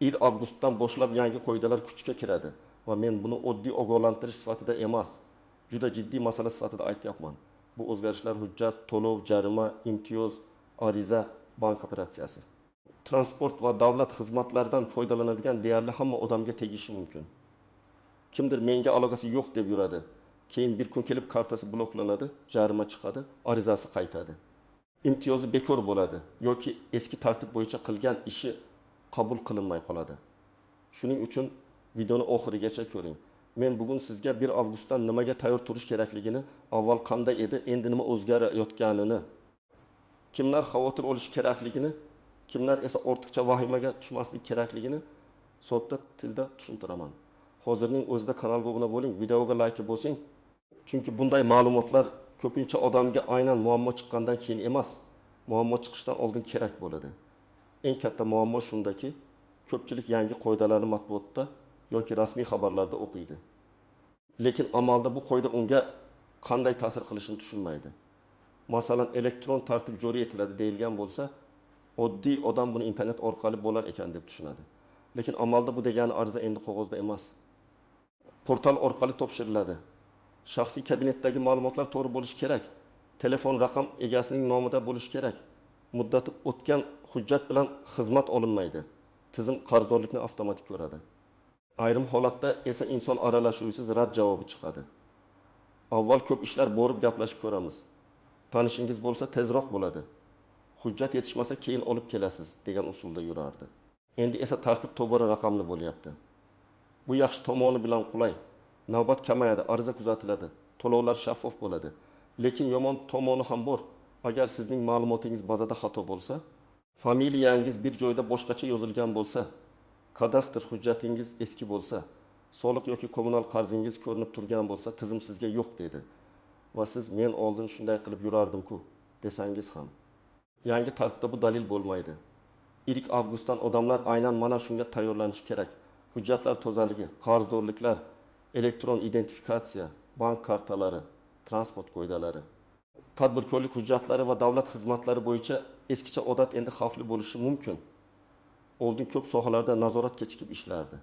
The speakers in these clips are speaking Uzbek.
1 avgustdan boshlab yangi qoidalar kuchga kiradi va men buni oddiy ogohlantirish sifatida emas, juda jiddiy masala sifatida aytyapman. Bu o'zgarishlar hujjat, to'lov, jarima, imtiyoz, ariza, bank operatsiyasi. Transport va davlat xizmatlaridan foydalanadigan deyarli hamma odamga tegishi mumkin. Kimdir menga aloqasi yo'q deb yuradi. Keyin bir kun kelib kartasi bloklanadi, jarima chiqadi, arizasi qaytadi. İmtiyozi bekor bo'ladi yoki eski tartib bo'yicha qilgan ishi qabul qilinmay qoladi. Shuning uchun videoni oxirigacha ko'ring. Men bugun sizga 1 avgustdan nimaga tayyor turish kerakligini, avval qanday edi, endi nima o'zgarayotganini, kimlar xavotir olish kerakligini, kimlar esa ortiqcha vahimaga tushmaslik kerakligini sodda tilda tushuntiraman. Hozirning o'zida kanalga obuna bo'ling, videoga like bosing. Chunki bunday ma'lumotlar ko'pincha odamga aynan muammo chiqqandan keyin emas, muammo chiqishdan oldin kerak bo'ladi. Eng katta muammo shundaki, ko'pchilik yangi qoidalarni matbuotda yoki rasmiy xabarlarda o'qiydi. Lekin amalda bu qoida unga qanday ta'sir qilishini tushunmaydi. Masalan, elektron tartib joriy etiladi deyilgan bo'lsa, oddiy odam buni internet orqali bo'lar ekan deb tushunadi. Lekin amalda bu degani ariza endi qog'ozda emas. Portal orqali topshiriladi. Shaxsiy kabinetdagi ma'lumotlar to'g'ri bo'lishi kerak. Telefon raqam egasining nomida bo'lishi kerak. Muddati o'tgan hujjat bilan xizmat olinmaydi. Tizim qarzdorlikni avtomatik ko'radi. Ayrim holatda esa inson aralashuvisiz rad javobi chiqadi. Avval ko'p ishlar borib gaplashib ko'ramiz. Tanishingiz bo'lsa tezroq bo'ladi. Hujjat yetishmasa keyin olib kelasiz degan usulda yurardi. Endi esa tartib tobora raqamli bo'lyapti. Bu yaxshi tomoni bilan qulay. Navbat kamayadi, ariza kuzatiladi, to'lovlar shaffof bo'ladi. Lekin yomon tomoni ham bor. Agar sizning ma'lumotingiz bazada xato bo'lsa, familiyangiz bir joyda boshqacha yozilgan bo'lsa, kadastr hujjatingiz eski bo'lsa, soliq yoki kommunal qarzingiz ko'rinib turgan bo'lsa, tizim sizga yo'q dedi. Va siz men oldin shunday qilib yurardim-ku desangiz ham, yangi tartibda bu dalil bo'lmaydi. 1 avgustdan odamlar aynan mana shunga tayyorlanishi kerak. Hujjatlar tozaligi, qarzdorliklar, elektron identifikatsiya, bank kartalari, transport qoidalari, tadbirkorlik hujjatlari va davlat xizmatlari bo'yicha eskicha odat endi xavfli bo'lishi mumkin. Oldin ko'p sohalarda nazorat kechikib ishlardi.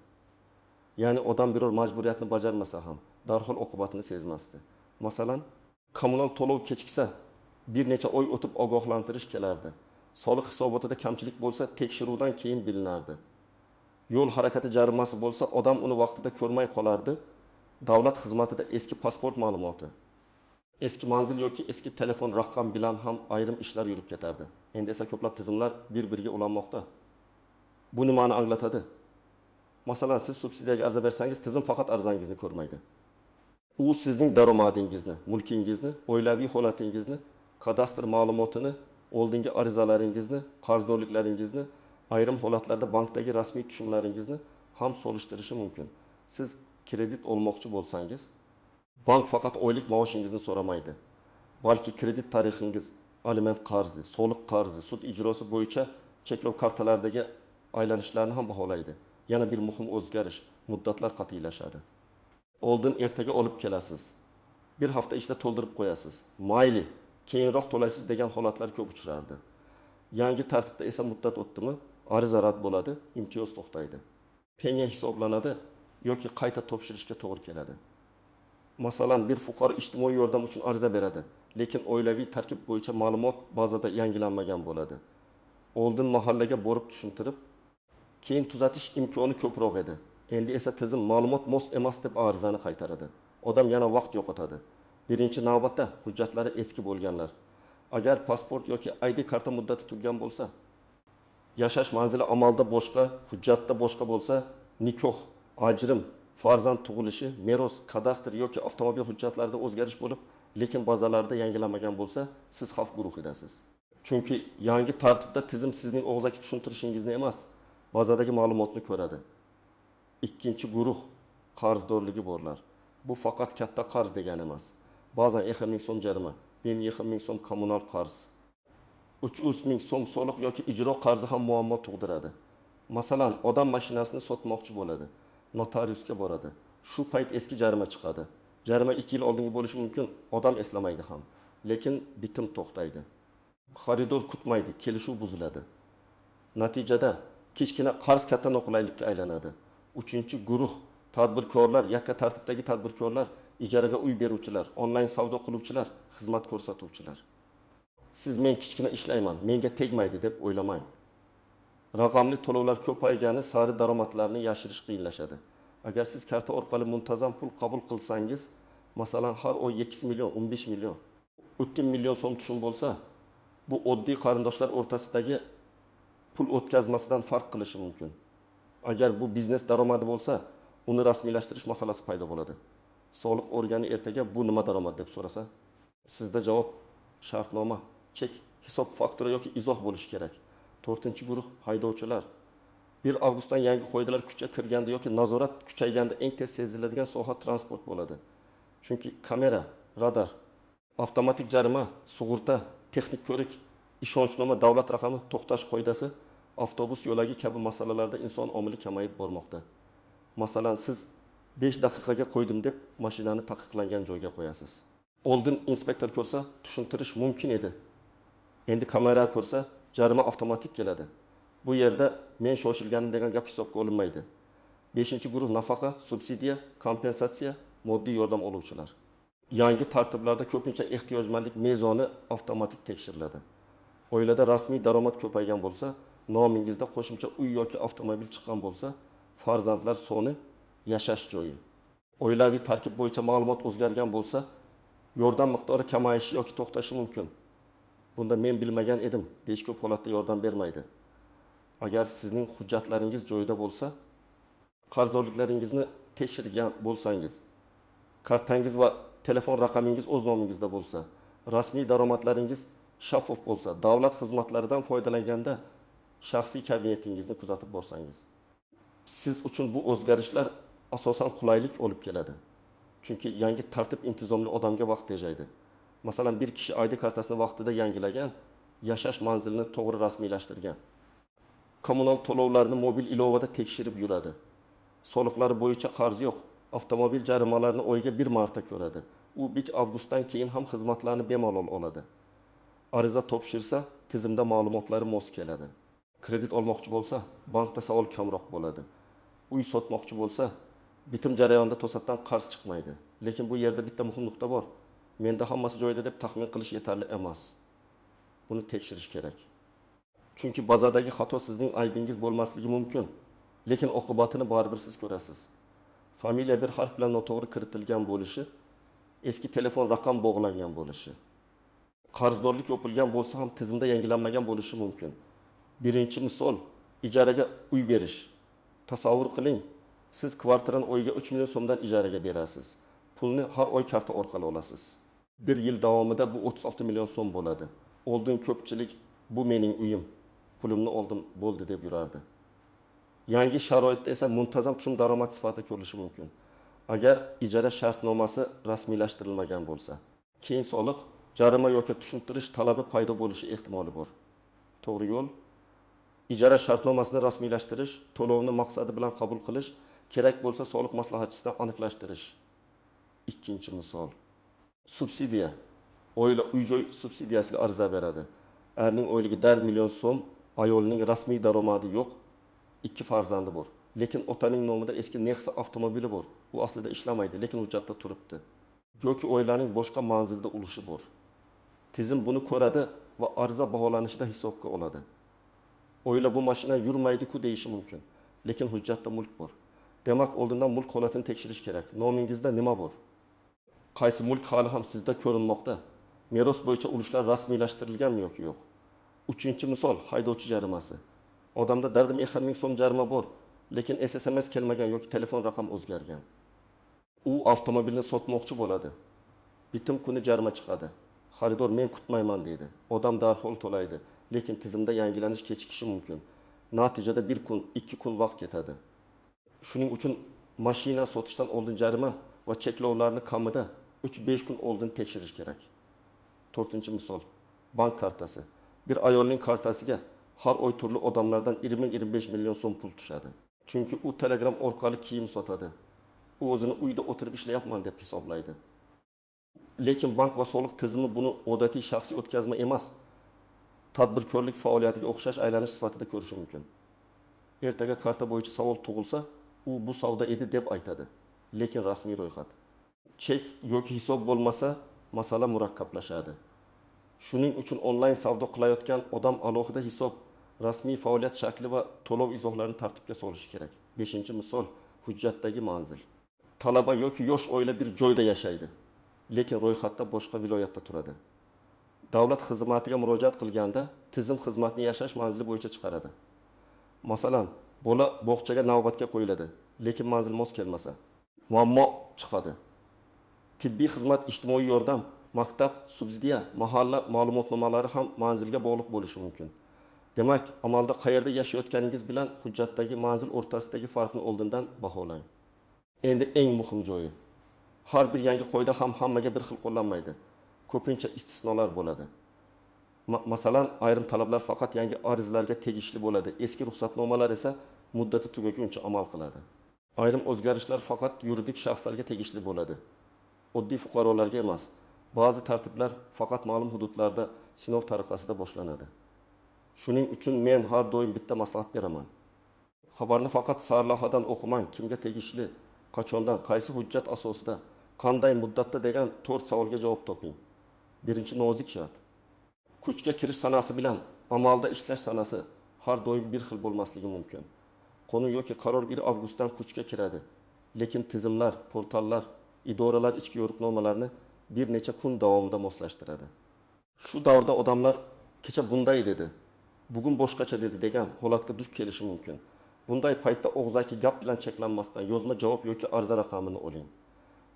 Ya'ni odam biror majburiyatni bajarmasa ham darhol oqibatini sezmasdi. Masalan, kommunal to'lov kechiksa bir necha oy o'tib ogohlantirish kelardi. Soliq hisobotida kamchilik bo'lsa tekshiruvdan keyin bilinardi. Yo'l harakati jarimasi bo'lsa odam uni vaqtida ko'rmay qolardi. Davlat xizmatida eski pasport ma'lumoti, eski manzil yoki eski telefon raqam bilan ham ayrim ishlar yurib ketardi. Endi esa ko'plab tizimlar bir-biriga ulanmoqda. Bu nimani anglatadi? Masalan, siz subsidiyaga ariza bersangiz, tizim faqat arizangizni ko'rmaydi. U sizning daromadingizni, mulkingizni, oilaviy holatingizni, kadastr ma'lumotini, oldingi arizalaringizni, qarzdorliklaringizni, ayrim holatlarda bankdagi rasmiy tushumlaringizni ham solishtirishi mumkin. Siz kredit olmoqchi bo'lsangiz, bank faqat oylik maoshingizni so'ramaydi. Balki kredit tarixingiz, aliment qarzi, soliq qarzi, sud ijrosi bo'yicha cheklov kartalaridagi aylanishlarni ham baholaydi. Yana bir muhim o'zgarish, muddatlar qat'iylashadi. Oldin ertaga olib kelasiz. Bir hafta ichida to'ldirib qo'yasiz. Mayli, keyinroq to'laysiz degan holatlar ko'p uchrardi. Yangi tartibda esa muddat o'tdimi, ariza rad bo'ladi, imtiyoz to'xtaydi. Penga hisoblanadi yoki qayta topshirishga to'g'ri keladi. Masalan, bir fuqaro ijtimoiy yordam uchun ariza beradi, lekin oilaviy tarkib bo'yicha ma'lumot bazada yangilanmagan bo'ladi. Oldin mahallaga borib tushuntirib, keyin tuzatish imkoni ko'proq edi. Endi esa tizim ma'lumot mos emas deb arizani qaytaradi. Odam yana vaqt yo'qotadi. Birinchi navbatda hujjatlari eski bo'lganlar. Agar pasport yoki ID karta muddati tugagan bo'lsa, yashash manzili amalda boshqa, hujjatda boshqa bo'lsa, nikoh, ajrim, farzand tug'ilishi, meros, kadastr yoki avtomobil hujjatlarida o'zgarish bo'lib, lekin bazalarda yangilanmagan bo'lsa, siz xavf guruhidasiz. Chunki yangi tartibda tizim sizning og'zaki tushuntirishingizni emas, bazadagi ma'lumotni ko'radi. Ikkinchi guruh qarzdorligi borlar. Bu faqat katta qarz degani emas. Ba'zan 1000 ming so'm jarima, 1000 ming so'm kommunal qarz, 300 ming so'm soliq yoki ijro qarzi ham muammo tug'diradi. Masalan, odam mashinasini sotmoqchi bo'ladi, notariusga boradi. Shu payt eski jarima chiqadi. Jarima 2 yil oldingi bo'lishi mumkin, odam eslamaydi ham. Lekin bitim to'xtaydi. Xaridor kutmaydi, kelishuv buziladi. Natijada kichkina qarz katta noqulaylikka aylanadi. Uchinchi guruh tadbirkorlar, yakka tartibdagi tadbirkorlar, ijaraga uy beruvchilar, onlayn savdo qiluvchilar, xizmat ko'rsatuvchilar. Siz men kichkina ishlayman, menga tegmaydi deb o'ylamang. Raqamli to'lovlar ko'paygani sari daromadlarni yashirish qiyinlashadi. Agar siz karta orqali muntazam pul qabul qilsangiz, masalan har oy 2 million, 15 million, 30 million so'm tushum bo'lsa, bu oddiy qarindoshlar o'rtasidagi pul o'tkazmasidan farq qilishi mumkin. Agar bu biznes daromadi bo'lsa, uni rasmiylashtirish masalasi paydo bo'ladi. Soliq organi ertaga bu nima daromad deb so'rasa, sizda javob shartnoma, chek, hisob faktura yoki izoh bo'lishi kerak. 4-guruh haydovchilar. 1 avgustdan yangi qoidalar kuchga kirganda yoki nazorat kuchayganda eng tez seziladigan soha transport bo'ladi. Chunki kamera, radar, avtomatik jarima, sug'urta, texnik ko'rik, ishonchnoma, davlat raqami, to'xtash qoidasi, avtobus yo'lagi kabi masalalarda inson omili kamayib bormoqda. Masalan, siz 5 daqiqaga qo'ydim deb mashinani taqiqlangan joyga qo'yasiz. Oldin inspektor ko'rsa, tushuntirish mumkin edi. Endi kamera ko'rsa, jarima avtomatik keladi. Bu yerda men shoshilganim degan gap hisobga olinmaydi. 5-guruh nafaqa, subsidiya, kompensatsiya, moddiy yordam oluvchilar. Yangi tartiblarda ko'pincha ehtiyojmandlik mezoni avtomatik tekshiriladi. Oilada rasmiy daromad ko'paygan bo'lsa, nomingizda qo'shimcha uy yoki avtomobil chiqqan bo'lsa, farzandlar soni, yashash joyi. Oilaviy tarkib bo'yicha ma'lumot o'zgargan bo'lsa, yordam miqdori kamayishi yoki to'xtashi mumkin. Bunda men bilmagan edim, deyish ko'p holatda yordam bermaydi. Agar sizning hujjatlaringiz joyida bo'lsa, qarzdorliklaringizni tekshirgan bo'lsangiz, kartangiz va telefon raqamingiz o'z nomingizda bo'lsa, rasmiy daromadlaringiz shaffof bo'lsa, davlat xizmatlaridan foydalanganda shaxsiy kabinetingizni kuzatib borsangiz, siz uchun bu o'zgarishlar asosan qulaylik olib keladi. Chunki yangi tartib intizomli odamga vaqt tejaydi. Masalan, bir kishi ID kartasini vaqtida yangilagan, yashash manzilini to'g'ri rasmiylashtirgan. Kommunal to'lovlarni mobil ilovada tekshirib yuradi. Soliqlari bo'yicha qarz yo'q. Avtomobil jarimalarini oyiga 1 marta ko'radi. U 5 avgustdan keyin ham xizmatlarni bemalol oladi. Ariza topshirsa, tizimda ma'lumotlari mos keladi. Kredit olmoqchi bo'lsa, bankda savol kamroq bo'ladi. Uy sotmoqchi bo'lsa, bitim jarayonida to'satdan qarz chiqmaydi. Lekin bu yerda bitta muhim nuqta bor. Menda hammasi joyida deb taxmin qilish yetarli emas. Buni tekshirish kerak. Chunki bazadagi xato sizning aybingiz bo'lmasligi mumkin, lekin oqibatini baribir siz ko'rasiz. Familiya bir harf bilan noto'g'ri kiritilgan bo'lishi, eski telefon raqam bog'langan bo'lishi, qarzdorlik yopilgan bo'lsa ham tizimda yangilanmagan bo'lishi mumkin. Birinchi misol, ijaraga uy berish. Tasavvur qiling, siz kvartirani oyiga 3 million so'mdan ijaraga berasiz. Pulni har oy karta orqali olasiz. 1 yil davomida bu 36 million so'm bo'ladi. Oldin ko'pchilik bu mening uyim, pulimni oldim, bo'ldi deb yurardi. Yangi sharoitda esa muntazam tushum daromad sifatida ko'rilishi mumkin. Agar ijara shartnomasi rasmiylashtirilmagan bo'lsa, keyin soliq, jarima yoki tushuntirish talabi paydo bo'lishi ehtimoli bor. To'g'ri yo'l ijara shartnomasini rasmiylashtirish, to'lovni maqsadi bilan qabul qilish, kerak bo'lsa soliq maslahatchisidan aniqlashtirish. Ikkinchi misol, subsidiya. Oila uy-joy subsidiyasiga ariza beradi. Erning oyligida 1 million so'm, ayolning rasmiy daromadi yo'q, 2 farzandi bor. Lekin otaning nomida eski Nexia avtomobili bor. U aslida ishlamaydi, lekin hujjatda turibdi. Yoki oilaning boshqa manzilda ulushi bor. Tizim buni ko'radi va ariza baholanishida hisobga oladi. Oila bu mashina yurmaydi-ku deyishi mumkin, lekin hujjatda mulk bor. Demak, oldindan mulk holatini tekshirish kerak. Nomingizda nima bor? Qaysi mulk hali ham sizda ko'rinmoqda? Meros bo'yicha ulushlar rasmiylashtirilganmi yoki yo'q? Uchinchi misol, haydovchi jarimasi. Odamda dardim 1000 so'm jarima bor, lekin SMS kelmagan yoki telefon raqam o'zgargan. U avtomobilni sotmoqchi bo'ladi. Bitim kuni jarima chiqadi. Xaridor men kutmayman deydi. Odam darhol to'laydi, lekin tizimda yangilanish kechikishi mumkin. Natijada 1 kun, 2 kun vaqt ketadi. Shuning uchun mashina sotishdan oldin jarima va cheklovlarni kamida 3-5 kun oldin tekshirish kerak. 4-misol, bank kartasi. Bir ayolning kartasiga har oy turli odamlardan 20-25 million so'm pul tushadi. Chunki u Telegram orqali kiyim sotadi. U o'zini uyda o'tirib ishlayapman deb hisoblaydi. Lekin bank va soliq tizimi buni odatiy shaxsiy o'tkazma emas, tadbirkorlik faoliyatiga o'xshash aylanish sifatida ko'rishi mumkin. ertaga karta bo'yicha savol tug'ilsa, u bu savdo edi deb aytadi. Lekin rasmiy ro'yxat. Chek yoki hisob bo'lmasa, masala murakkablashadi. Shuning uchun onlayn savdo qilayotgan odam alohida hisob, rasmiy faoliyat shakli va to'lov izohlarini tartibga solishi kerak. 5-misol, hujjatdagi manzil. Talaba yoki yosh oila bir joyda yashaydi, lekin ro'yxatda boshqa viloyatda turadi. Davlat xizmatiga murojaat qilganda tizim xizmatni yashash manzili bo'yicha chiqaradi. Masalan, bola bog'chaga navbatga qo'yiladi, lekin manzil mos kelmasa, muammo chiqadi. Tibbiy xizmat, ijtimoiy yordam, maktab, subsidiya, mahalla ma'lumotnomalari ham manzilga bog'liq bo'lishi mumkin. Demak, amalda qayerda yashayotganingiz bilan hujjatdagi manzil o'rtasidagi farqni oldindan baholang. Endi eng muhim joyi. Har bir yangi qoida ham hammaga bir xil qo'llanmaydi. Ko'pincha istisnolar bo'ladi. Masalan, ayrim talablar faqat yangi arizlarga tegishli bo'ladi. Eski ruxsatnomalar esa muddati tugaguncha amal qiladi. Ayrim o'zgarishlar faqat yuridik shaxslarga tegishli bo'ladi. Oddiy fuqarolarga emas. Ba'zi tartiblar faqat ma'lum hududlarda sinov tariqasida boshlanadi. Shuning uchun men har doim bitta maslahat beraman. Xabarni faqat sarlavhadan o'qimang, kimga tegishli, qachondan, qaysi hujjat asosida, qanday muddatda degan 4 savolga javob toping. Birinchi nozik shart. Kuchga kirish sanasi bilan amalda ishlash sanasi har doim bir xil bo'lmasligi mumkin. Qonun yoki qaror 1 avgustdan kuchga kiradi, lekin tizimlar, portallar, idoralar ichki yo'riqnomalarni bir necha kun davomida moslashtiradi. Shu davrda odamlar kecha bunday dedi, bugun boshqacha dedi degan holatga duch kelishi mumkin. Bunday paytda og'zaki gap bilan cheklanmasdan yozma javob yoki ariza raqamini oling.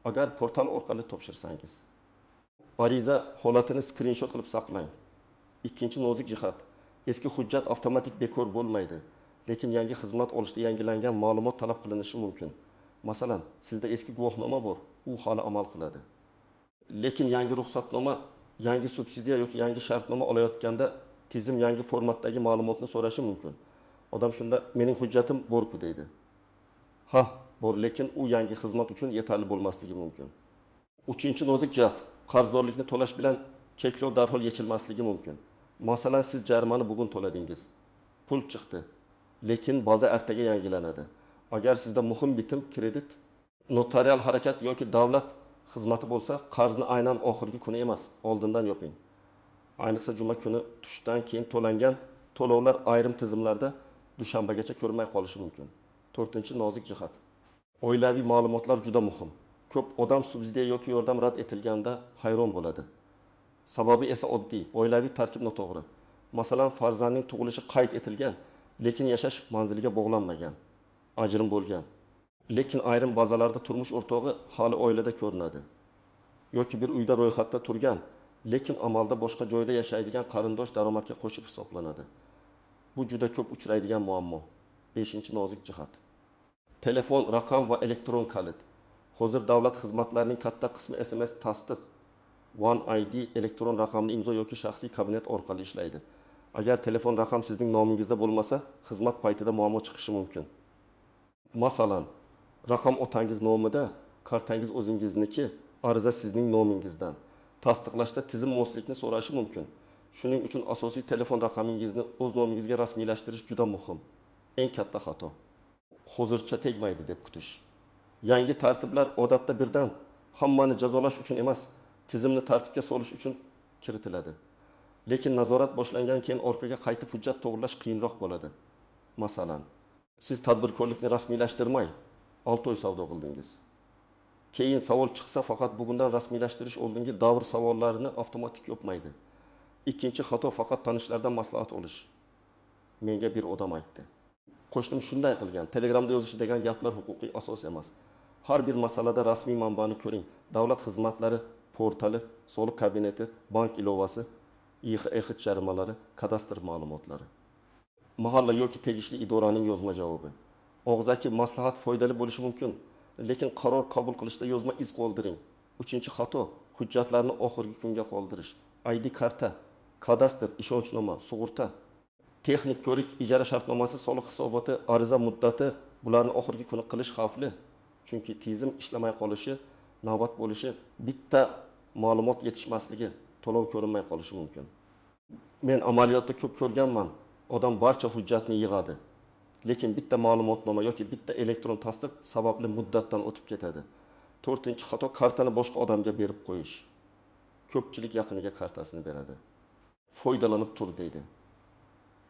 Agar portal orqali topshirsangiz, ariza holatini skrinshot qilib saqlang. Ikkinchi nozik jihat. Eski hujjat avtomatik bekor bo'lmaydi, lekin yangi xizmat olishda yangilangan ma'lumot talab qilinishi mumkin. Masalan, sizda eski guvohnoma bor, u hali amal qiladi. Lekin yangi ruxsatnoma, yangi subsidiya yoki yangi shartnoma olayotganda tizim yangi formatdagi ma'lumotni so'rashi mumkin. Odam shunda mening hujjatim bor-ku deydi. Ha, bor, lekin u yangi xizmat uchun yetarli bo'lmasligi mumkin. Uchinchi nozik jihat. Qarzdorlikni to'lash bilan cheklov darhol yechilmasligi mumkin. Masalan, siz jarimani bugun to'ladingiz. Pul chiqdi, lekin baza ertaga yangilanadi. Agar sizda muhim bitim, kredit, notarial harakat yoki davlat xizmati bo'lsa, qarzni aynan oxirgi kuni emas, oldindan yoping. Ayniqsa juma kuni tushdan keyin to'langan to'lovlar ayrim tizimlarda dushanbagacha ko'rmay qolishi mumkin. 4-nozik jihat. Oilaviy ma'lumotlar juda muhim. Ko'p odam subsidiya yoki yordam rad etilganda hayron bo'ladi. Sababi esa oddiy, oilaviy tarkib noto'g'ri. Masalan, farzandning tug'ilishi qayd etilgan, lekin yashash manziliga bog'lanmagan, ajrim bo'lgan. Lekin ayrim bazalarda turmush o'rtog'i hali oilada ko'rinadi. Yoki bir uyda ro'yxatda turgan, lekin amalda boshqa joyda yashaydigan qarindosh daromadga qo'shib hisoblanadi. Bu juda ko'p uchraydigan muammo. 5-nozik jihat. Telefon, raqam va elektron kalit. Hozir davlat xizmatlarining katta qismi SMS tasdiq, One ID elektron raqamli imzo yoki shaxsiy kabinet orqali ishlaydi. Agar telefon raqam sizning nomingizda bo'lmasa, xizmat paytida muammo chiqishi mumkin. Masalan, raqam otangiz nomida, kartangiz o'zingizniki, ariza sizning nomingizdan. Tasdiqlashda tizim moslikni so'rashi mumkin. Shuning uchun asosiy telefon raqamingizni o'z nomingizga rasmiylashtirish juda muhim. Eng katta xato. Hozircha tegmaydi deb kutish. Yangi tartiblar odatda birdan hammani jazolash uchun emas, tizimni tartibga solish uchun kiritiladi. Lekin nazorat boshlangan keyin orqaga qaytib hujjat to'g'rilash qiyinroq bo'ladi. Masalan, siz tadbirkorlikni rasmiylashtirmay 6 oy savdo qildingiz. Keyin savol chiqsa faqat bugundan rasmiylashtirish oldingi davr savollarini avtomatik yopmaydi. Ikkinchi xato faqat tanishlardan maslahat olish. Menga bir odam aytdi. Qo'shnim shunday qilgan, Telegramda yozish degan gaplar huquqiy asos emas. Har bir masalada rasmiy manbani ko'ring. Davlat xizmatlari portali, soliq kabineti, bank ilovasi, IXX jarimalari, kadastr ma'lumotlari. Mahalla yoki tegishli idoraning yozma javobi. Og'zaki maslahat foydali bo'lishi mumkin, lekin qaror qabul qilishda yozma iz qoldiring. 3-xato, hujjatlarni oxirgi kunga qoldirish. ID karta, kadastr, ishonchnoma, sug'urta, texnik ko'rik, ijara shartnomasi, soliq hisoboti, ariza muddati, bularni oxirgi kuni qilish xavfli. Chunki tizim ishlamay qolishi, navbat bo'lishi, bitta ma'lumot yetishmasligi, to'lov ko'rinmay qolishi mumkin. Men amaliyotda ko'p ko'rganman. Odam barcha hujjatni yig'adi, lekin bitta ma'lumotnoma yoki bitta elektron tasdiq sababli muddatdan o'tib ketadi. 4-xato kartani boshqa odamga berib qo'yish. Ko'pchilik yaqiniga kartasini beradi. Foydalanib tur deydi.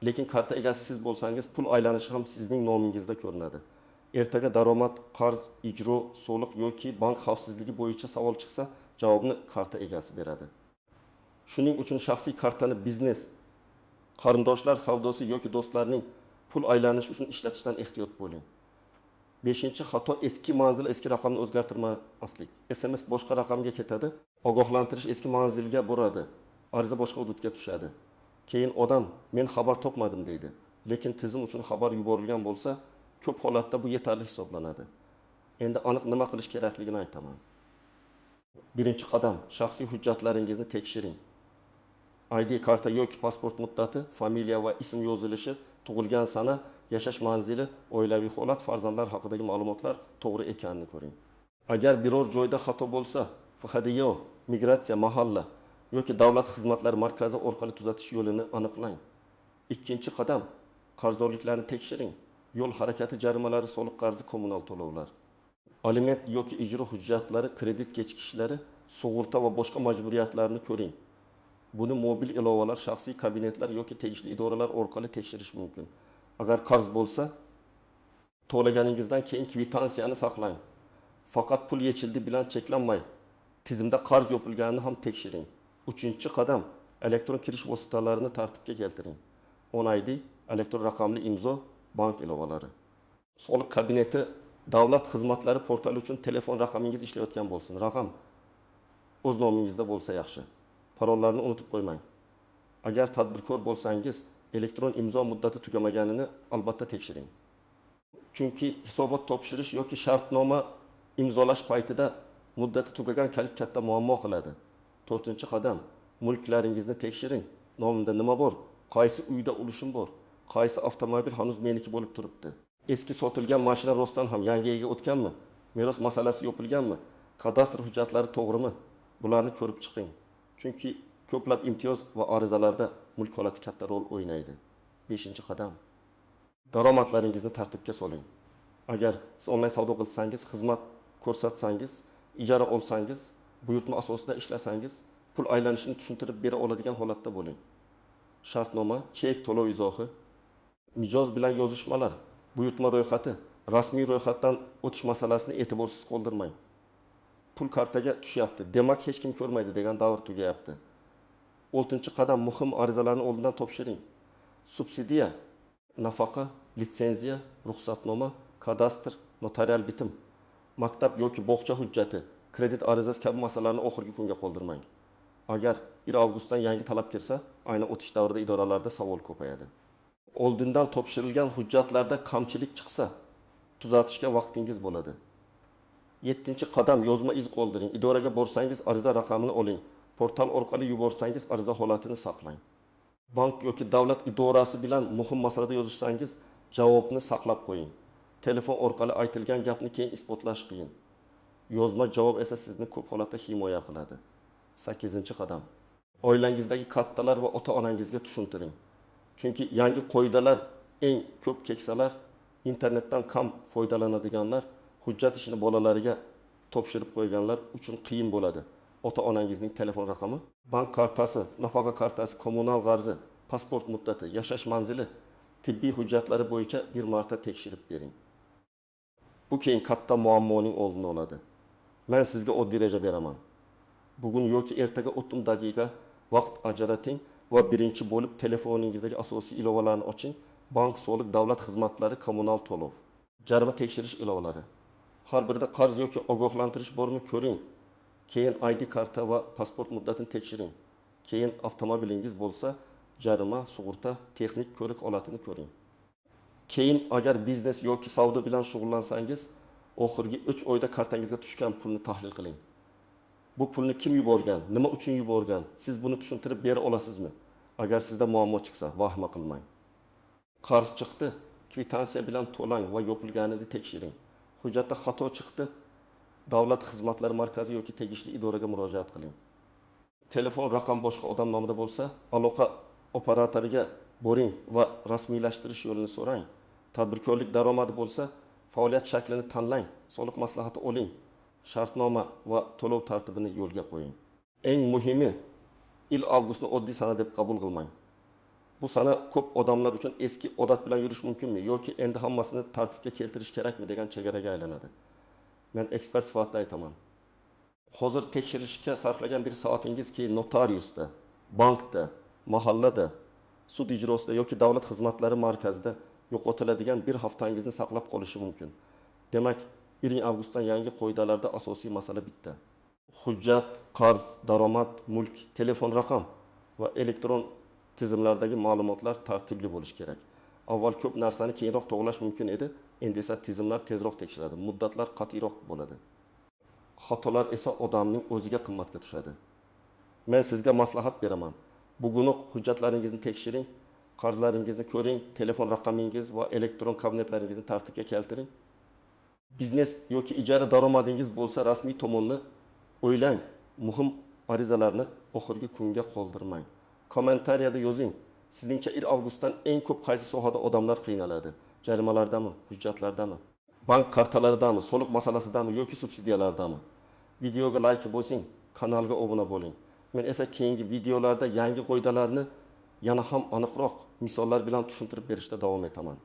Lekin karta egasi siz bo'lsangiz, pul aylanishi ham sizning nomingizda ko'rinadi. Ertaga daromad, qarz, ijro, soliq yoki bank xavfsizligi bo'yicha savol chiqsa, javobni karta egasi beradi. Shuning uchun shaxsiy kartani biznes, qarindoshlar savdosi yoki do'stlarning pul aylanishi uchun ishlatishdan ehtiyot bo'ling. 5-xato eski manzil, eski raqamni o'zgartirmaslik. SMS boshqa raqamga ketadi, ogohlantirish eski manzilga boradi, ariza boshqa hududga tushadi. Keyin odam men xabar topmadim deydi. Lekin tizim uchun xabar yuborilgan bo'lsa, ko'p holatda bu yetarli hisoblanadi. Endi aniq nima qilish kerakligini aytaman. Birinchi qadam, shaxsiy hujjatlaringizni tekshiring. ID karta yoki pasport muddati, familiya va ism yozilishi, tug'ilgan sana, yashash manzili, oilaviy holat, farzandlar haqidagi ma'lumotlar to'g'ri ekanini ko'ring. Agar biror joyda xato bo'lsa, FHDYO, migratsiya mahalla yoki davlat xizmatlari markazi orqali tuzatish yo'lini aniqlang. Ikkinchi qadam, qarzdorliklarni tekshiring. Yo'l harakati jarimalari, soliq qarzi, kommunal to'lovlar. Aliment yoki ijro hujjatlari, kredit kechikishlari, sug'urta va boshqa majburiyatlarni ko'ring. Buni mobil ilovalar, shaxsiy kabinetlar yoki tegishli idoralar orqali tekshirish mumkin. Agar qarz bo'lsa, to'laganingizdan keyin kvitansiyani saqlang. Faqat pul yechildi bilan cheklanmay, tizimda qarz yopilganini ham tekshiring. 3-qadam, elektron kirish vositalarini tartibga keltiring. OnID, elektron raqamli imzo, bank ilovalari. Soliq kabineti, davlat xizmatlari portali uchun telefon raqamingiz ishlayotgan bo'lsin. Raqam o'z nomingizda bo'lsa yaxshi. Parollarni unutib qo'ymang. Agar tadbirkor bo'lsangiz, elektron imzo muddati tugamaganini albatta tekshiring. Chunki hisobot topshirish yoki shartnoma imzolash paytida muddati tugagan kalit katta muammo qiladi. 4-qadam, mulklaringizni tekshiring. Nomimda nima bor? Qaysi uyda ulushim bor? Qaysi avtomobil hanuz meniki bo'lib turibdi? Eski sotilgan mashina rostdan ham yangi egaga o'tganmi? Meros masalasi yopilganmi? Kadastr hujjatlari to'g'rimi? Bularni ko'rib chiqing. Chunki ko'plab imtiyoz va arizalarda mulk holati katta rol o'ynaydi. 5-qadam. Daromadlaringizni tartibga soling. Agar siz onlayn savdo qilsangiz, xizmat ko'rsatsangiz, ijara olsangiz, buyurtma asosida ishlasangiz, pul aylanishini tushuntirib bera oladigan holatda bo'ling. Shartnoma, chek, to'lov izohi, mijoz bilan yozishmalar, buyurtma ro'yxati, rasmiy ro'yxatdan o'tish masalasini e'tiborsiz qoldirmang. Pul kartaga tushyapti, demak hech kim ko'rmaydi degan davr tugayapti. 6-qadam, muhim arizalarni oldindan topshiring. Subsidiya, nafaqa, litsenziya, ruxsatnoma, kadastr, notarial bitim, maktab yoki bog'cha hujjati, kredit arizasi kabi masalalarni oxirgi kunga qoldirmang. Agar 1 avgustdan yangi talab kirsa, aynan o'tish davrida idoralarda savol ko'payadi. Oldindan topshirilgan hujjatlarda kamchilik chiqsa, tuzatishga vaqtingiz bo'ladi. 7-qadam, yozma iz qoldiring. Idoraga borsangiz, ariza raqamini oling. Portal orqali yuborsangiz, ariza holatini saqlang. Bank yoki davlat idorasi bilan muhim masalada yozishsangiz, javobni saqlab qo'ying. Telefon orqali aytilgan gapni keyin isbotlash qiyin. Yozma javob esa sizni ko'p holatda himoya qiladi. 8-qadam. Oilangizdagi kattalar va ota-onangizga tushuntiring. Chunki yangi qoidalar, eng ko'p keksalar, internetdan kam foydalanadiganlar, hujjat ishini bolalariga topshirib qo'yganlar uchun qiyin bo'ladi. Ota-onangizning telefon raqami, bank kartasi, nafaqa kartasi, kommunal qarzi, pasport muddati, yashash manzili, tibbiy hujjatlari bo'yicha bir marta tekshirib bering. Bu keyin katta muammoning oldini oladi. Men sizga oddiy reja beraman. Bugun yoki ertaga 30 daqiqa vaqt ajrating va birinchi bo'lib telefoningizdagi asosiy ilovalarni oching. Bank, soliq, davlat xizmatlari, kommunal to'lov, jarima tekshirish ilovalari. Har birida qarz yoki ogohlantirish bormi ko'ring. Keyin ID karta va pasport muddatini tekshiring. Keyin avtomobilingiz bo'lsa, jarima, sug'urta, texnik ko'rik holatini ko'ring. Keyin agar biznes yoki savdo bilan shug'ullansangiz, oxirgi 3 oyda kartangizga tushgan pulni tahlil qiling. Bu pulni kim yuborgan, nima uchun yuborgan? Siz buni tushuntirib bera olasizmi? Agar sizda muammo chiqsa, vahma qilmang. Qarz chiqdi, kvitansiya bilan to'lang va yopilganini tekshiring. Hujjatda xato chiqdi, davlat xizmatlari markazi yoki tegishli idoraga murojaat qiling. Telefon raqam boshqa odam nomida bo'lsa, aloqa operatoriga boring va rasmiylashtirish yo'lini so'rang. tadbirkorlik daromadi bo'lsa, faoliyat shaklini tanlang, soliq maslahati oling, shartnoma va to'lov tartibini yo'lga qo'ying. Eng muhimi, avgustni oddiy sana deb qabul qilmang. Bu sana ko'p odamlar uchun eski odat bilan yurish mumkinmi yoki endi hammasini tartibga keltirish kerakmi degan chegaraga aylanadi. Men ekspert sifatida aytaman. Hozir tekshirishga sarflagan bir soatingiz keyin notariusda, bankda, mahallada, sud ijrosida yoki davlat xizmatlari markazida yo'qotiladigan bir haftangizni saqlab qolishi mumkin. Demak, 1 avgustdan yangi qoidalarda asosiy masala bitta. Hujjat, qarz, daromad, mulk, telefon raqam va elektron tizimlardagi ma'lumotlar tartibli bo'lishi kerak. Avval ko'p narsani keyinroq to'g'rilash mumkin edi, endi esa tizimlar tezroq tekshiriladi, muddatlar qat'iyroq bo'ladi. Xatolar esa odamning o'ziga qimmatga tushadi. Men sizga maslahat beraman. Bugunoq hujjatlaringizni tekshiring, qarzlaringizni ko'ring, telefon raqamingiz va elektron kabinetlaringizni tartibga keltiring. Biznes yoki ijara daromadingiz bo'lsa, rasmiy tomonni o'ylang. Muhim arizalarni oxirgi kunga qoldirmang. Kommentariyada yozing. Sizningcha 1 avgustdan eng ko'p qaysi sohada odamlar qiynaladi? Jarimalardami, hujjatlardami, bank kartalaridami, soliq masalasidami yoki subsidiyalardami? Videoga like bosing, kanalga obuna bo'ling. Men esa keyingi videolarda yangi qoidalarni yana ham aniqroq misollar bilan tushuntirib berishda davom etaman.